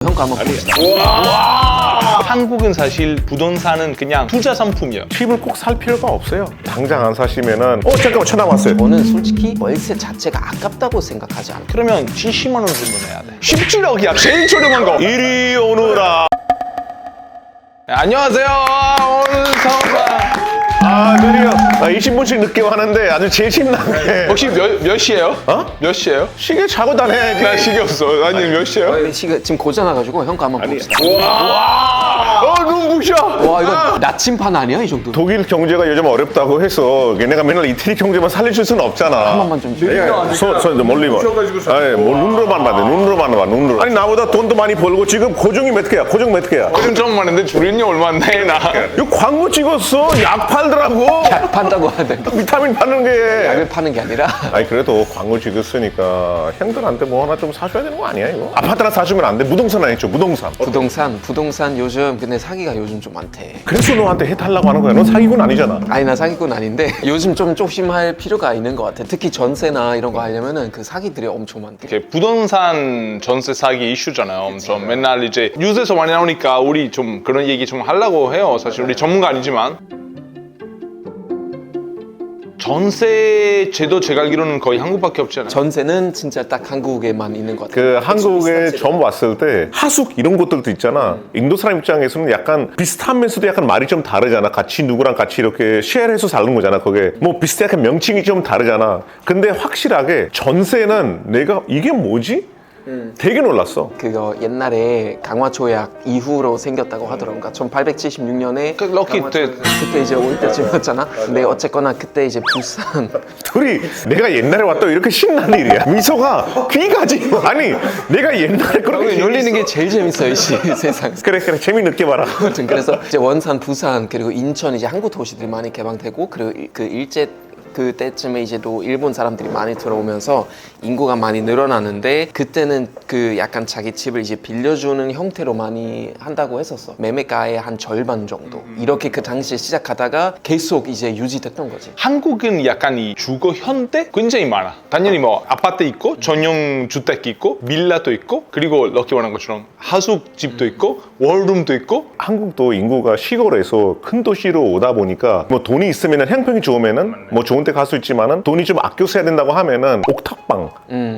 평가 한번 봅시다. 한국은 사실 부동산은 그냥 투자 상품이에요. 집을 꼭 살 필요가 없어요. 당장 안 사시면은 잠깐만 전화 왔어요. 저는 솔직히 월세 자체가 아깝다고 생각하지 않아요. 그러면 70만 원 주문해야 돼. 17억이야. 제일 저렴한 거. 이리 오너라. 네, 안녕하세요. 오늘 사업가. 드디어 20분씩 늦게 왔는데 아주 재신나네. 혹시 몇 시에요? 몇 시에요? 시계 차고 다녀야지. 나 시계 없어. 아니 몇 시에요? 지금 고장나가지고 평가 한번 봅시다. 눈부셔. 와 이거 나침판 아니야 이 정도? 독일 경제가 요즘 어렵다고 해서 얘네가 맨날 이태리 경제만 살려줄 수는 없잖아. 한 번만 좀 주세요. 손 멀리 봐. 아니, 뭐 눈으로만 봐. 눈으로만 봐. 눈으로. 아니 나보다 돈도 많이 벌고 지금 고정이 몇 개야? 고정 몇 개야? 요즘 좀 많은데 줄인이 얼마인데 나. 이거 광고 찍었어. 약 팔더라고. 약 판다고 하는데 비타민 파는 게. 약을 파는 게 아니라 아니 그래도 광고 찍었으니까 형들한테 뭐 하나 좀 사줘야 되는 거 아니야 이거? 아파트나 사주면 안 돼. 부동산 아니죠. 부동산. 부동산 요즘 근데 사기가 요즘 좀 많대. 그래서 너한테 해달라고 하는 거야. 너 사기꾼 아니잖아. 아니 나 사기꾼 아닌데 요즘 좀 조심할 필요가 있는 것 같아. 특히 전세나 이런 거 하려면은 그 사기들이 엄청 많대. 이렇게 부동산 전세 사기 이슈잖아요. 엄청 맨날 이제 뉴스에서 많이 나오니까 우리 좀 그런 얘기 좀 하려고 해요. 사실 우리 전문가 아니지만. 전세 제도 제가 알기로는 거의 한국밖에 없잖아요. 전세는 진짜 딱 한국에만 있는 것 같아. 그 한국에 처음 왔을 때 하숙 이런 것들도 있잖아. 인도 사람 입장에서는 약간 비슷하면서도 약간 말이 좀 다르잖아. 같이 누구랑 같이 이렇게 쉐어해서 사는 거잖아. 그게 뭐 비슷하게 명칭이 좀 다르잖아. 근데 확실하게 전세는 내가 이게 뭐지? 되게 놀랐어. 그거 옛날에 강화조약 이후로 생겼다고 하더라고요. 1876년에 그 럭키 때 그때 이제 올 때쯤이었잖아. 근데 어쨌거나 그때 이제 부산 둘이 내가 옛날에 왔다고 이렇게 신나는 일이야. 미소가 귀가지. 아니 내가 옛날에 그렇게 열리는 게 제일 재밌어요, 이 세상. 그래 재미있게 봐라. 아무튼 그래서 이제 원산, 부산 그리고 인천 이제 항구 도시들이 많이 개방되고 그리고 그 일제 그때쯤에 이제 또 일본 사람들이 많이 들어오면서 인구가 많이 늘어나는데 그때는 그 약간 자기 집을 이제 빌려주는 형태로 많이 한다고 했었어. 매매가의 한 절반 정도. 이렇게 그 당시에 시작하다가 계속 이제 유지됐던 거지. 한국은 약간 이 주거 현대 굉장히 많아. 당연히 뭐 아파트 있고 전용 주택 있고 빌라도 있고 그리고 럭키 원한 것처럼 하숙집도 있고 원룸도 있고. 한국도 인구가 시골에서 큰 도시로 오다 보니까 뭐 돈이 있으면은 형평이 좋으면은 뭐 좋은 데 갈 수 있지만은 돈이 좀 아껴 써야 된다고 하면은 옥탑방.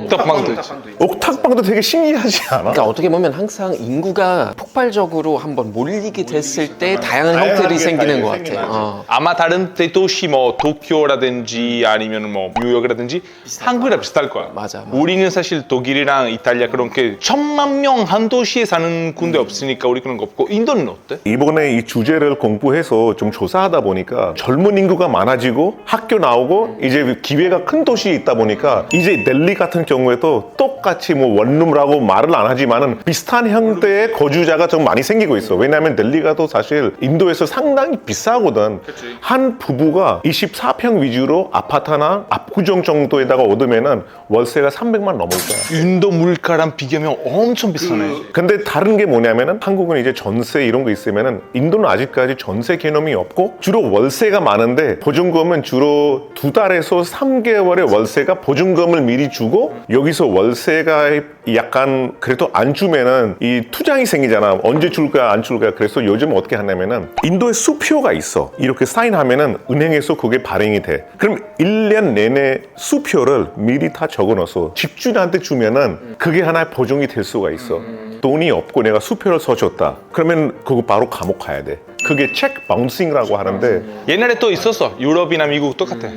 옥탑방도 있지. 옥탑방도 되게 신기하지 않아? 그러니까 어떻게 보면 항상 인구가 폭발적으로 한번 몰리게 됐을 때 다양한 형태들이 생기는 것 같아. 아마 다른 대도시 뭐 도쿄라든지 아니면 뭐 뉴욕이라든지 한국이랑 비슷할 거야. 맞아. 우리는 사실 독일이랑 이탈리아 그렇게 1,000만 명 한 도시에 사는 군대 없으니까 우리 그런 거 없고. 인도는 어때? 이번에 이 주제를 공부해서 좀 조사하다 보니까 젊은 인구가 많아지고 학교 나오고 이제 기회가 큰 도시에 있다 보니까 이제 델리 같은 경우에도 똑같이 뭐 원룸이라고 말을 안 하지만은 비슷한 형태의 거주자가 좀 많이 생기고 있어. 왜냐하면 델리가 또 사실 인도에서 상당히 비싸거든. 한 부부가 24평 위주로 아파트나 압구정 정도에다가 얻으면은 월세가 300만 넘을 거야. 인도 물가랑 비교하면 엄청 비싸네. 근데 다른 게 뭐냐면은 한국은 이제 전세 이런 거 있으면은 인도는 아직까지 전세 개념이 없고 주로 월세가 많은데 보증금은 주로 2달에서 3개월의 월세가 보증금을 미리 주고 여기서 월세가 약간 그래도 안 주면은 이 투장이 생기잖아. 언제 줄 거야 안 줄 거야. 그래서 요즘 어떻게 하냐면은 인도에 수표가 있어. 이렇게 사인하면은 은행에서 그게 발행이 돼. 그럼 1년 내내 수표를 미리 다 적어놔서 집주인한테 주면은 그게 하나의 보증이 될 수가 있어. 돈이 없고 내가 수표를 써줬다. 그러면 그거 바로 감옥 가야 돼. 그게 체크 바운싱이라고 하는데 옛날에 또 있었어. 유럽이나 미국 똑같아.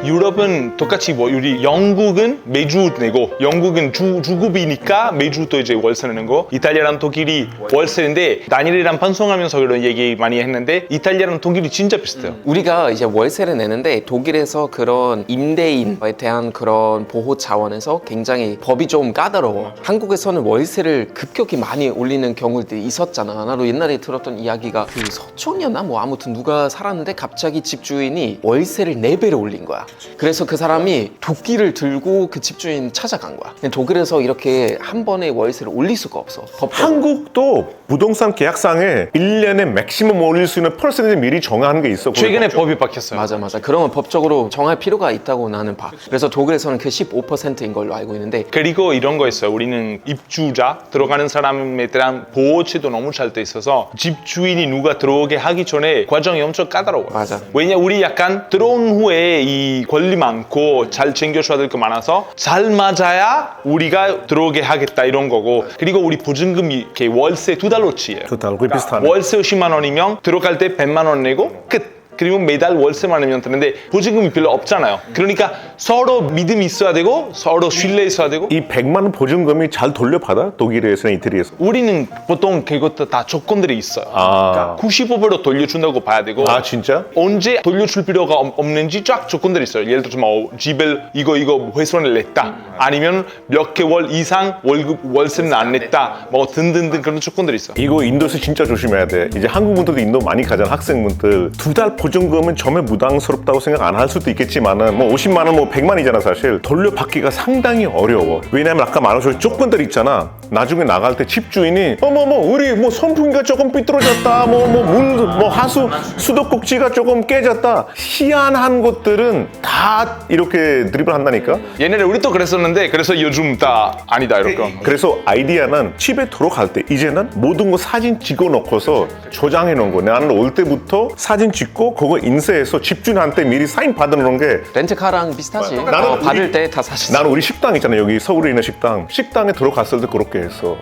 유럽은 똑같이 뭐 우리 영국은 매주 내고 영국은 주급이니까 매주 또 이제 월세 내는 거. 이탈리아랑 독일이 월세인데 다니엘이랑 방송하면서 그런 얘기 많이 했는데 이탈리아랑 독일이 진짜 비슷해요. 우리가 이제 월세를 내는데 독일에서 그런 임대인에 대한 그런 보호 차원에서 굉장히 법이 좀 까다로워. 한국에서는 월세를 급격히 많이 올리는 경우들이 있었잖아. 나도 옛날에 들었던 이야기가 그 서촌이었나? 뭐 아무튼 누가 살았는데 갑자기 집주인이 월세를 4배로 올린 거야. 그래서 그 사람이 도끼를 들고 그 집주인 찾아간 거야. 독일에서 이렇게 한 번에 월세를 올릴 수가 없어. 법적으로. 한국도 부동산 계약상에 1년에 맥시멈 올릴 수 있는 퍼센트 미리 정한 게 있어. 최근에 법이 바뀌었어요. 맞아. 그러면 법적으로 정할 필요가 있다고 나는 봐. 그래서 독일에서는 그 15%인 걸로 알고 있는데 그리고 이런 거 있어요. 우리는 입주자 들어가는 사람에 대한 보호체도 너무 잘 돼 있어서 집주인이 누가 들어오게 하기 전에 과정이 엄청 까다로워요. 맞아. 왜냐 우리 약간 들어온 후에 이 권리 많고 잘 챙겨줘야 될 거 많아서 잘 맞아야 우리가 들어오게 하겠다 이런 거고 그리고 우리 보증금이 이렇게 월세 2달러치예요. 좋다. 그게 비슷하네. 월세 10만 원이면 들어갈 때 100만 원 내고 끝. 그리고 매달 월세만 내면 되는데 보증금이 별로 없잖아요. 그러니까 서로 믿음이 있어야 되고 서로 신뢰 있어야 되고 이 100만 원 보증금이 잘 돌려받아? 독일에서나 이태리에서? 우리는 보통 그것도 다 조건들이 있어요. 아, 95% 돌려준다고 봐야 되고 아 진짜? 언제 돌려줄 필요가 없는지 쫙 조건들이 있어요. 예를 들어서 뭐 집을 이거 훼손을 냈다 아니면 몇 개월 이상 월세는 안 냈다 뭐 등등등 그런 조건들이 있어요. 이거 인도에서 진짜 조심해야 돼. 이제 한국 분들도 인도 많이 가잖아, 학생분들. 2달 보증금은 처음에 부담스럽다고 생각 안 할 수도 있겠지만은 뭐 50만 원, 뭐 100만이잖아 사실. 돌려받기가 상당히 어려워. 왜냐면 아까 말한 조건들 있잖아. 나중에 나갈 때 집주인이 우리 뭐 선풍기가 조금 삐뚤어졌다, 물 하수 수도꼭지가 조금 깨졌다. 희한한 것들은 다 이렇게 드립을 한다니까. 옛날에 우리도 그랬었는데 그래서 요즘 다 아니다 이렇게. 그래서 아이디어는 집에 들어갈 때 이제는 모든 거 사진 찍어 놓고서 저장해 놓은 거. 나는 올 때부터 사진 찍고 그거 인쇄해서 집주인한테 미리 사인 받아 놓은 게. 렌트카랑 비슷하지. 나는 받을 우리- 때 다 사실. 나는 우리 식당 있잖아, 여기 서울에 있는 식당에 들어갔을 때 그렇게 했어.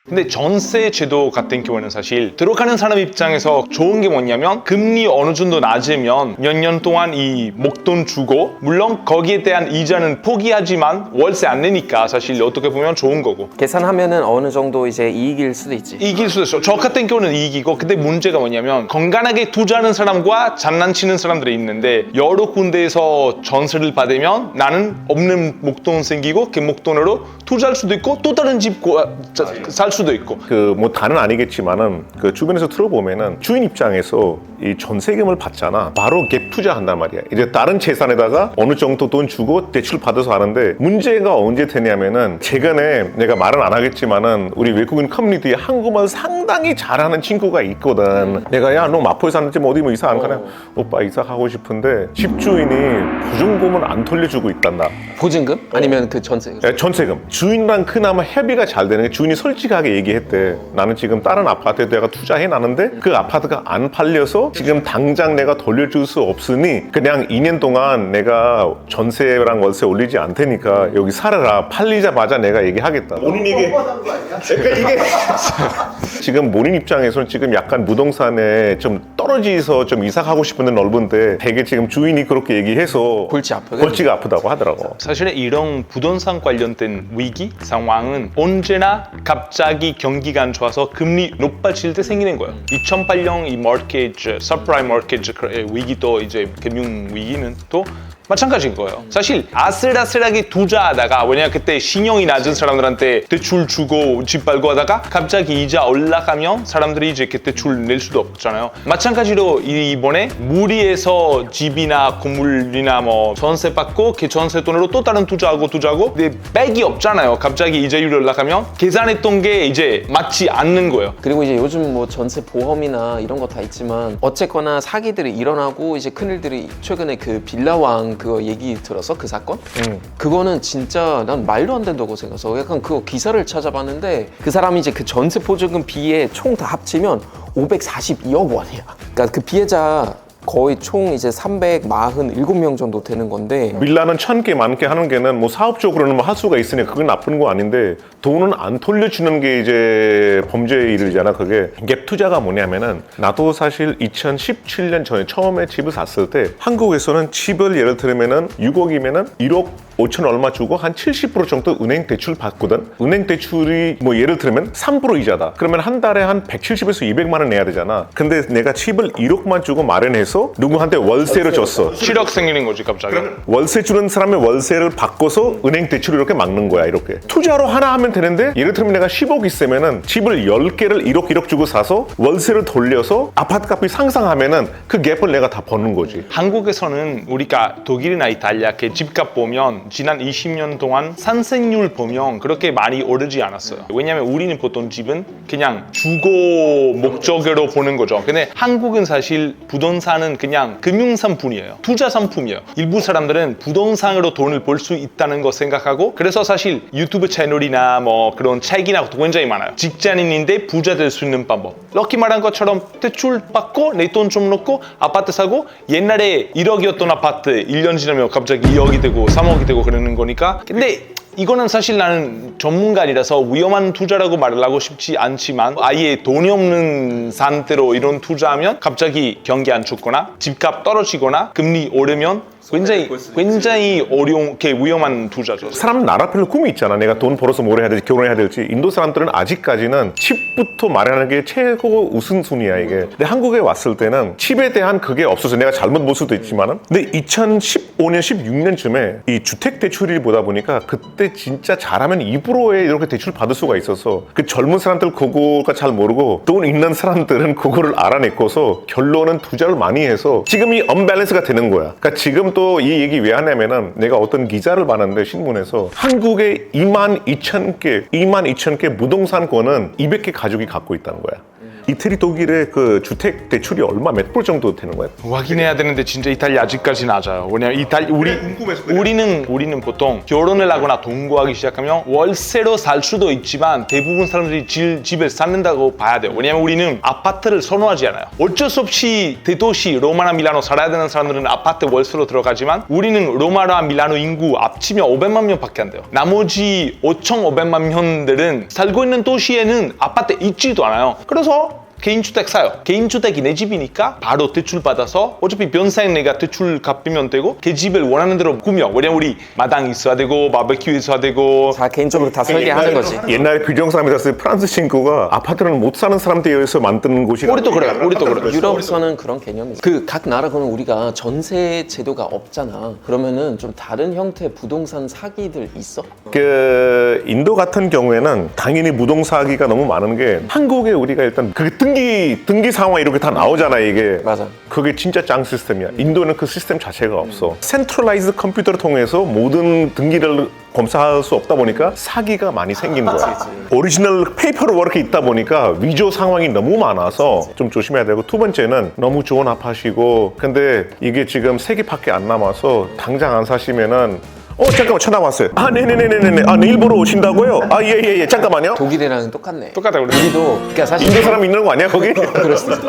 근데 전세 제도 같은 경우는 사실 들어가는 사람 입장에서 좋은 게 뭐냐면 금리 어느 정도 낮으면 몇 년 동안 이 목돈 주고 물론 거기에 대한 이자는 포기하지만 월세 안 내니까 사실 어떻게 보면 좋은 거고 계산하면은 어느 정도 이제 이익일 수도 있지. 이길 수도 있어. 저 같은 경우는 이익이고 근데 문제가 뭐냐면 건강하게 투자하는 사람과 장난치는 사람들이 있는데 여러 군데에서 전세를 받으면 나는 없는 목돈 생기고 그 목돈으로 투자할 수도 있고 또 다른 집 살 수도 있고 그 뭐 다는 아니겠지만은 그 주변에서 들어보면은 주인 입장에서 이 전세금을 받잖아. 바로 갭 투자한단 말이야. 이제 다른 재산에다가 어느 정도 돈 주고 대출 받아서 하는데 문제가 언제 되냐면은 최근에 내가 말은 안 하겠지만은 우리 외국인 커뮤니티에 한국말 상당히 잘하는 친구가 있거든. 내가 야 너 마포에 사는지 뭐 어디 뭐 이사 안 가냐? 오빠 이사 가고 싶은데 집주인이 보증금을 안 돌려주고 있단다. 보증금? 아니면 그 전세? 야, 전세금. 주인랑 그나마 협의가 잘 되는 게 주인이 솔직하게 얘기했대. 나는 지금 다른 아파트에 내가 투자해놨는데 그 아파트가 안 팔려서 지금 당장 내가 돌려줄 수 없으니 그냥 2년 동안 내가 전세랑 월세 올리지 않을 테니까 여기 살아라. 팔리자마자 내가 얘기하겠다. 본인 이게 지금 본인 입장에서는 지금 약간 부동산에 좀 떨어지서 좀 이사 가고 싶은데 넓은데 되게 지금 주인이 그렇게 얘기해서 골치 아프게. 골치가 아프다고 하더라고. 사실 이런 부동산 관련된 위기 상황은 언제나 갑자기 경기가 안 좋아서 금리 높아질 때 생기는 거예요. 2008년 이 mortgage, subprime mortgage 위기도 이제 금융 위기는 또 마찬가지인 거예요. 사실 아슬아슬하게 투자하다가 왜냐면 그때 신용이 낮은 사람들한테 대출 주고 집 팔고 하다가 갑자기 이자 올라가면 사람들이 이제 그 대출 낼 수도 없잖아요. 마찬가지로 이번에 무리해서 집이나 건물이나 뭐 전세 받고 그 전세 돈으로 또 다른 투자하고 근데 백이 없잖아요. 갑자기 이자율이 올라가면 계산했던 게 이제 맞지 않는 거예요. 그리고 이제 요즘 뭐 전세 보험이나 이런 거 다 있지만 어쨌거나 사기들이 일어나고 이제 큰일들이 최근에 그 빌라왕 그거 얘기 들어서 그 사건? 그거는 진짜 난 말도 안 된다고 생각해서 약간 그거 기사를 찾아봤는데 그 사람이 이제 그 전세 보증금 비에 총 다 합치면 542억 원이야. 그러니까 그 피해자 거의 총 이제 347명 정도 되는 건데 빌라는 1000개, 10,000개 하는 게는 뭐 사업적으로는 뭐 할 수가 있으니 그건 나쁜 거 아닌데 돈은 안 돌려주는 게 이제 범죄의 일이잖아. 그게 갭 투자가 뭐냐면은 나도 사실 2017년 전에 처음에 집을 샀을 때 한국에서는 집을 예를 들면은 6억이면은 1억 5천 얼마 주고 한 70% 정도 은행 대출 받거든. 은행 대출이 뭐 예를 들면 3% 이자다. 그러면 한 달에 한 170에서 200만 원 내야 되잖아. 근데 내가 집을 1억만 주고 마련해서 누구한테 월세를 줬어. 7억 생기는 거지 갑자기. 월세 주는 사람의 월세를 바꿔서 은행 대출을 이렇게 막는 거야. 이렇게 투자로 하나 하면 되는데 예를 들면 내가 10억 있으면은 집을 10개를 1억 주고 사서 월세를 돌려서 아파트 값이 상승하면은 그 갭을 내가 다 버는 거지. 한국에서는 우리가 독일이나 이탈리아 그 집값 보면 지난 20년 동안 상승률 보면 그렇게 많이 오르지 않았어요. 왜냐면 우리는 보통 집은 그냥 주거 목적으로 보는 거죠. 근데 한국은 사실 부동산은 그냥 금융상품이에요. 투자 상품이에요. 일부 사람들은 부동산으로 돈을 벌 수 있다는 거 생각하고 그래서 사실 유튜브 채널이나 뭐 그런 책이나 굉장히 많아요. 직장인인데 부자 될 수 있는 방법. 럭키 말한 것처럼 대출 받고 내 돈 좀 넣고 아파트 사고 옛날에 1억이었던 아파트 1년 지나면 갑자기 2억이 되고 3억이 되고 그러는 거니까 근데 이거는 사실 나는 전문가 아니라서 위험한 투자라고 말을 하고 싶지 않지만 아예 돈이 없는 상태로 이런 투자하면 갑자기 경기 안 좋거나 집값 떨어지거나 금리 오르면 굉장히 어려운 게 위험한 투자죠. 사람 나라별로 꿈이 있잖아. 내가 돈 벌어서 뭘 해야 될지 결혼해야 될지. 인도 사람들은 아직까지는 집부터 마련하는 게 최고 우선순위야 이게. 근데 한국에 왔을 때는 집에 대한 그게 없어서 내가 잘못 볼 수도 있지만은 근데 2015년 16년쯤에 이 주택 대출이 보다 보니까 그때 진짜 잘하면 2%에 이렇게 대출 받을 수가 있어서 그 젊은 사람들 그거가 잘 모르고 돈 있는 사람들은 그거를 알아내고서 결론은 투자를 많이 해서 지금 이 언밸런스가 되는 거야. 그러니까 지금 또 이 얘기 왜 하냐면은 내가 어떤 기자를 봤는데 신문에서 한국에 22,000개 부동산권은 200개 가족이 갖고 있다는 거야. 이태리 독일의 그 주택 대출이 얼마 몇 % 정도 되는 거야? 확인해야 되는데 진짜 이탈리아 아직까지 낮아요. 왜냐면 우리는 보통 결혼을 하거나 동거하기 시작하면 월세로 살 수도 있지만 대부분 사람들이 집을 쌓는다고 봐야 돼요. 왜냐면 우리는 아파트를 선호하지 않아요. 어쩔 수 없이 대도시 로마나 밀라노 살아야 되는 사람들은 아파트 월세로 들어가지만 우리는 로마나 밀라노 인구 합치면 500만 명밖에 안 돼요. 나머지 5,500만 명들은 살고 있는 도시에는 아파트 있지도 않아요. 그래서 개인주택 사요. 개인주택이 내 집이니까 바로 대출 받아서 어차피 변사에 내가 대출 갚으면 되고 그 집을 원하는 대로 꾸며. 왜냐면 우리 마당 있어야 되고 바베큐 있어야 되고 다 개인적으로 다 설계하는 거지. 옛날에 규정사람이 었을 때 프랑스 친구가 아파트는 못 사는 사람들에 의해서 만드는 곳이 우리도 그래요. 유럽에서는 그런 개념이지. 그 각 나라고는 우리가 전세 제도가 없잖아. 그러면은 좀 다른 형태의 부동산 사기들 있어? 그 인도 같은 경우에는 당연히 부동산 사기가 너무 많은 게 한국에 우리가 일단 그게 등기 상황 이렇게 다 나오잖아 이게. 맞아. 그게 진짜 짱 시스템이야. 인도는 그 시스템 자체가 없어. 센트럴라이즈 컴퓨터를 통해서 모든 등기를 검사할 수 없다 보니까 사기가 많이 생긴 거야. 오리지널 페이퍼로 이렇게 있다 보니까 위조 상황이 너무 많아서 좀 조심해야 되고 두 번째는 너무 좋은 아파트이고 근데 이게 지금 3개밖에 안 남아서 당장 안 사시면은 잠깐만 전화 왔어요. 네네네네네. 내일 보러 오신다고요? 예. 잠깐만요. 독일이랑 똑같네. 똑같아 우리. 우리도 그러니까 사실 인도 사람 있는 거 아니야 거기? 그럴 수 있어.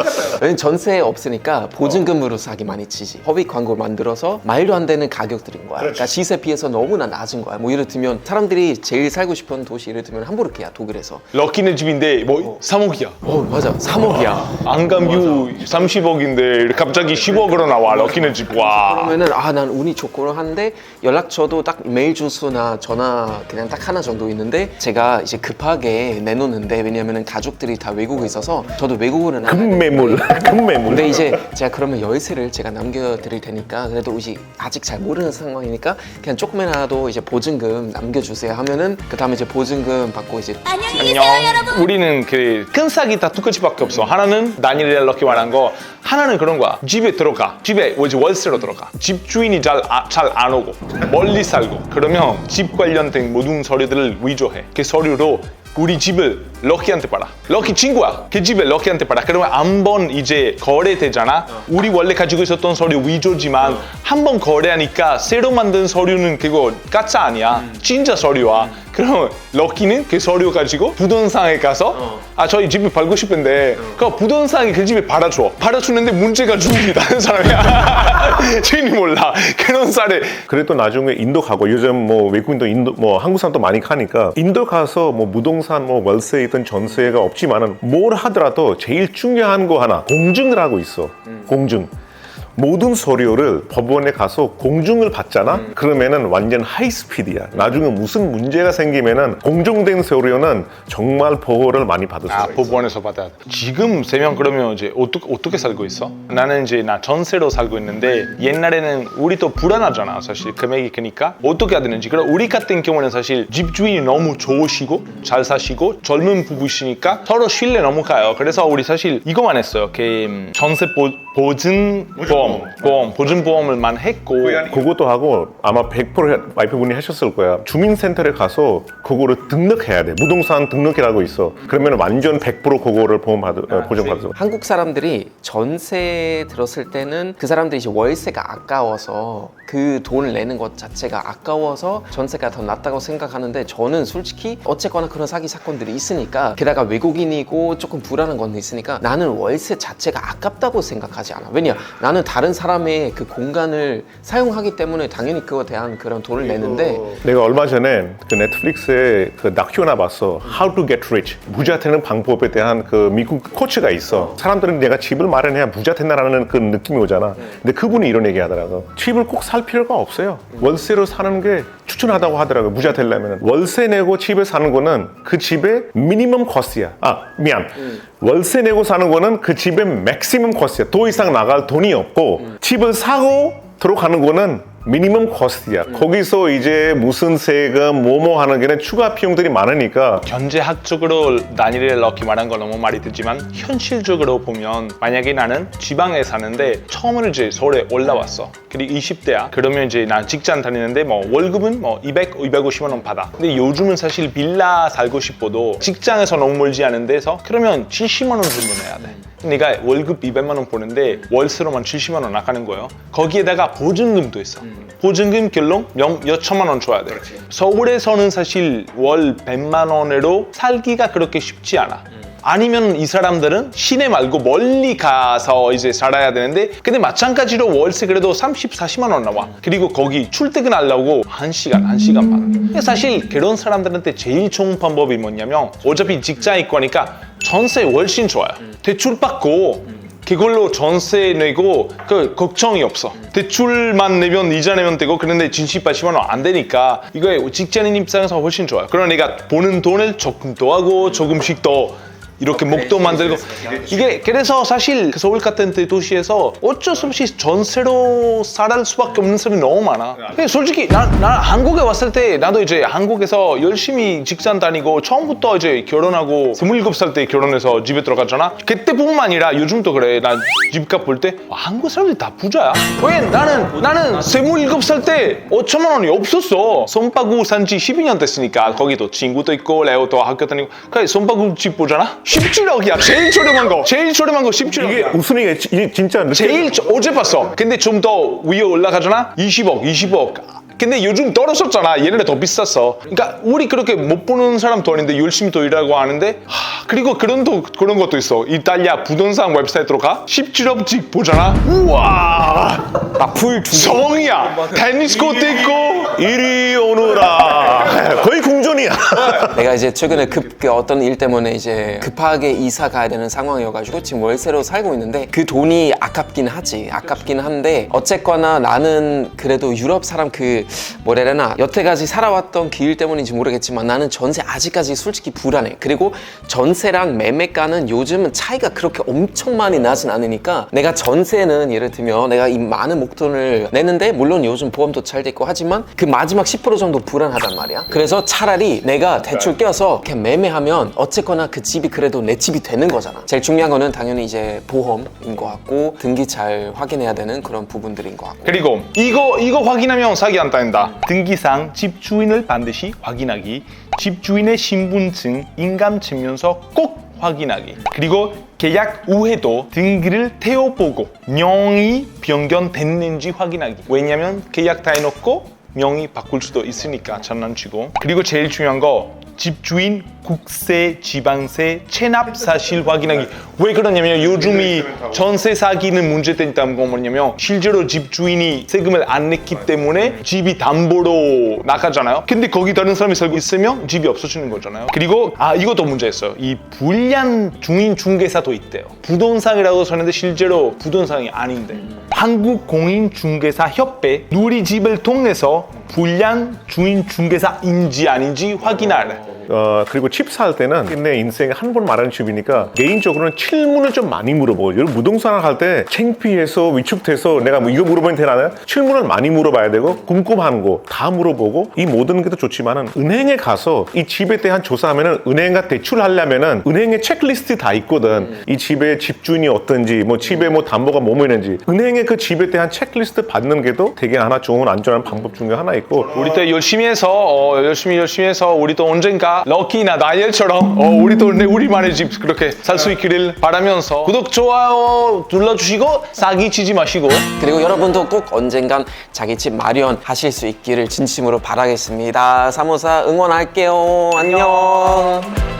왜냐면 전세 없으니까 보증금으로 사기 많이 치지. 허위 광고 만들어서 말도 안 되는 가격들인 거야. 그러니까 시세 비해서 너무나 낮은 거야. 뭐 예를 들면 사람들이 제일 살고 싶은 도시 예를 들면 함부르크야 독일에서. 럭키네 집인데 뭐 3억이야. 맞아 3억이야. 안감뷰 30억인데 갑자기 10억으로 나와 럭키네 집. 와. 그러면은 난 운이 좋고 한데 연락처도 딱 메일 주소나 전화 그냥 딱 하나 정도 있는데 제가 이제 급하게 내놓는데 왜냐면은 가족들이 다 외국에 있어서 저도 외국어는 안 금매물. 근데 이제 제가 그러면 열쇠를 제가 남겨드릴 테니까 그래도 이제 아직 잘 모르는 상황이니까 그냥 조금이라도 이제 보증금 남겨주세요 하면은 그 다음에 이제 보증금 받고 이제 안녕. 우리는 그 큰 사기 다 두 가지밖에 없어. 하나는 다니엘 럭키 말한 거. 하나는 그런 거야. 집에 들어가. 집에 이제 월세로 들어가. 집 주인이 잘 안 오고 멀리 살고 그러면 집 관련된 모든 서류들을 위조해. 그 서류로 우리 집을 럭키한테 팔아. 럭키 친구야. 그 집을 럭키한테 팔아. 그러면 한 번 이제 거래되잖아. 우리 원래 가지고 있었던 서류 위조지만 한 번 거래하니까 새로 만든 서류는 그거 가짜 아니야. 진짜 서류야. 그럼 럭키는 그 서류 가지고 부동산에 가서 저희 집을 팔고 싶은데 그 부동산이 그 집에 팔아주는데 문제가 주인이 다른 사람이야. 주인이 몰라. 그런 사례. 그래도 나중에 인도 가고 요즘 뭐 외국인도 인도 뭐 한국 사람도 많이 가니까 인도 가서 뭐 부동산 뭐 월세이든 전세가 없지만은 뭘 하더라도 제일 중요한 거 하나 공증을 하고 있어. 공증. 모든 서류를 법원에 가서 공증을 받잖아. 그러면은 완전 하이스피드야. 나중에 무슨 문제가 생기면은 공정된 서류는 정말 보호를 많이 받을 수가 있어. 법원에서 받아야 돼. 지금 세 명 그러면 이제 어떻게 살고 있어? 나는 이제 나 전세로 살고 있는데 옛날에는 우리도 불안하잖아. 사실 금액이 크니까 어떻게 해야 되는지. 그럼 우리 같은 경우는 사실 집주인이 너무 좋으시고 잘 사시고 젊은 부부시니까 서로 신뢰 너무 가요. 그래서 우리 사실 이거만 했어요. 전세 보증보험을만 했고. 그것도 하고 아마 100% 와이프분이 하셨을 거야. 주민센터에 가서 그거를 등록해야 돼. 부동산 등록이라고 있어. 그러면 완전 100% 그거를 보증받을 수. 한국 사람들이 전세 들었을 때는 그 사람들이 이제 월세가 아까워서 그 돈을 내는 것 자체가 아까워서 전세가 더 낫다고 생각하는데 저는 솔직히 어쨌거나 그런 사기 사건들이 있으니까 게다가 외국인이고 조금 불안한 건 있으니까 나는 월세 자체가 아깝다고 생각하지 않아. 왜냐? 나는 다른 사람의 그 공간을 사용하기 때문에 당연히 그거에 대한 그런 돈을 내는데 내가 얼마 전에 그 넷플릭스에 그 다큐 하나 봤어. How to get rich. 부자 되는 방법에 대한 그 미국 코치가 있어. 사람들은 내가 집을 마련해야 부자 된다라는 그 느낌이 오잖아. 근데 그분이 이런 얘기 하더라고. 집을 꼭 살 필요가 없어요. 월세로 사는 게 추천하다고 하더라고요. 부자 되려면. 월세 내고 집에 사는 거는 그 집의 미니멈 코스트야. 월세 내고 사는 거는 그 집의 맥시멈 코스트야. 더 이상 나갈 돈이 없고 집을 사고 들어가는 거는 미니멈 코스트야. 거기서 이제 무슨 세금 뭐뭐 하는 게 추가 비용들이 많으니까. 경제학적으로 다니엘 럭키 말한 거 너무 말이 듣지만 현실적으로 보면 만약에 나는 지방에 사는데 처음으로 이제 서울에 올라왔어. 그리고 20대야. 그러면 이제 난 직장 다니는데 뭐 월급은 뭐 200, 250만 원 받아. 근데 요즘은 사실 빌라 살고 싶어도 직장에서 너무 멀지 않은 데서 그러면 70만 원 정도 내야 돼. 내가 월급 200만 원 버는데 월세로만 70만 원 나가는 거예요. 거기에다가 보증금도 있어. 보증금 결론 몇천만 원 줘야 돼. 서울에서는 사실 월 100만 원으로 살기가 그렇게 쉽지 않아. 아니면 이 사람들은 시내 말고 멀리 가서 이제 살아야 되는데 근데 마찬가지로 월세 그래도 30, 40만 원 나와. 그리고 거기 출퇴근하려고 1시간 반. 사실 그런 사람들한테 제일 좋은 방법이 뭐냐면 어차피 직장 있고 하니까 전세 훨씬 좋아요. 대출 받고 그걸로 전세 내고 그 걱정이 없어. 대출만 내면 이자 내면 되고 그런데 진실 80만 원 안 되니까 이거 직장인 입장에서 훨씬 좋아요. 그러나 내가 버는 돈을 조금 더 하고 조금씩 더 이렇게 목도 만들고 이게 그래서 사실 서울 같은 도시에서 어쩔 수 없이 전세로 살할 수밖에 없는 사람이 너무 많아. 솔직히 난 한국에 왔을 때 나도 이제 한국에서 열심히 직장 다니고 처음부터 이제 결혼하고 27살 때 결혼해서 집에 들어갔잖아. 그때뿐만 아니라 요즘도 그래. 난 집값 볼 때 한국 사람들이 다 부자야. 왜 나는 27살 때 5천만 원이 없었어. 손바구 산지 12년 됐으니까 거기도 친구도 있고 레오도 학교 다니고 그래 손바구 집 보잖아. 17억이야. 제일 저렴한 거 17억이야. 이게 무슨 얘기야? 이게 진짜 어제 봤어. 근데 좀 더 위에 올라가잖아. 20억. 근데 요즘 떨어졌잖아. 얘네는 더 비쌌어. 그러니까 우리 그렇게 못 보는 사람도 아닌데 열심히 더 일하고 하는데 그리고 그런 것도 있어. 이탈리아 부동산 웹사이트 들어가 17억 집 보잖아. 우와 풀 성이야. 테니스 코트 있고 이리 오너라. 거의 궁전이야. 내가 이제 최근에 어떤 일 때문에 이제 급하게 이사 가야 되는 상황이어가지고 지금 월세로 살고 있는데 그 돈이 아깝긴 한데 어쨌거나 나는 그래도 유럽 사람 뭐라 해야 되나 여태까지 살아왔던 길 때문인지 모르겠지만 나는 전세 아직까지 솔직히 불안해. 그리고 전세랑 매매가는 요즘은 차이가 그렇게 엄청 많이 나진 않으니까 내가 전세는 예를 들면 내가 이 많은 목돈을 내는데 물론 요즘 보험도 잘 돼 있고 하지만 그 마지막 10% 정도 불안하단 말이야. 그래서 차라리 내가 대출 껴서 그냥 매매하면 어쨌거나 그 집이 그래도 내 집이 되는 거잖아. 제일 중요한 거는 당연히 이제 보험인 것 같고 등기 잘 확인해야 되는 그런 부분들인 것 같고 그리고 이거 확인하면 사기 안 따낸다. 등기상 집주인을 반드시 확인하기. 집주인의 신분증, 인감증명서 꼭 확인하기. 그리고 계약 후에도 등기를 태워보고 명의 변경됐는지 확인하기. 왜냐면 계약 다 해놓고 명의 바꿀 수도 있으니까 장난치고. 그리고 제일 중요한 거 집주인 국세, 지방세, 체납 사실 확인하기. 왜 그러냐면 요즘이 전세 사기는 문제된다는 건 뭐냐면 실제로 집주인이 세금을 안 냈기 때문에 집이 담보로 나가잖아요. 근데 거기 다른 사람이 살고 있으면 집이 없어지는 거잖아요. 그리고 이것도 문제였어요. 이 불량 주인 중개사도 있대요. 부동산이라고 하는데 실제로 부동산이 아닌데 한국공인중개사협회 누리집을 통해서 불량 주인중개사인지 아닌지 확인하래. 그리고 집 살 때는 내 인생에 한 번 말하는 집이니까 개인적으로는 질문을 좀 많이 물어보고 여러분 부동산을 할 때 창피해서 위축돼서 내가 뭐 이거 물어보면 되나요? 질문을 많이 물어봐야 되고 궁금한 거 다 물어보고 이 모든 게 더 좋지만은 은행에 가서 이 집에 대한 조사하면은 은행과 대출하려면은 은행에 체크리스트 다 있거든. 이 집의 집주인이 어떤지 뭐 집에 뭐 담보가 뭐뭐 있는지 은행에 그 집에 대한 체크리스트 받는 게 도 되게 하나 좋은 안전한 방법 중에 하나 있고 우리 또 열심히 해서 열심히 해서 우리 또 언젠가 럭키나 다니엘처럼 우리 또 우리만의 집 그렇게 살 수 있기를 바라면서 구독 좋아요 눌러주시고 사기 치지 마시고 그리고 여러분도 꼭 언젠간 자기 집 마련하실 수 있기를 진심으로 바라겠습니다. 사모사 응원할게요. 안녕.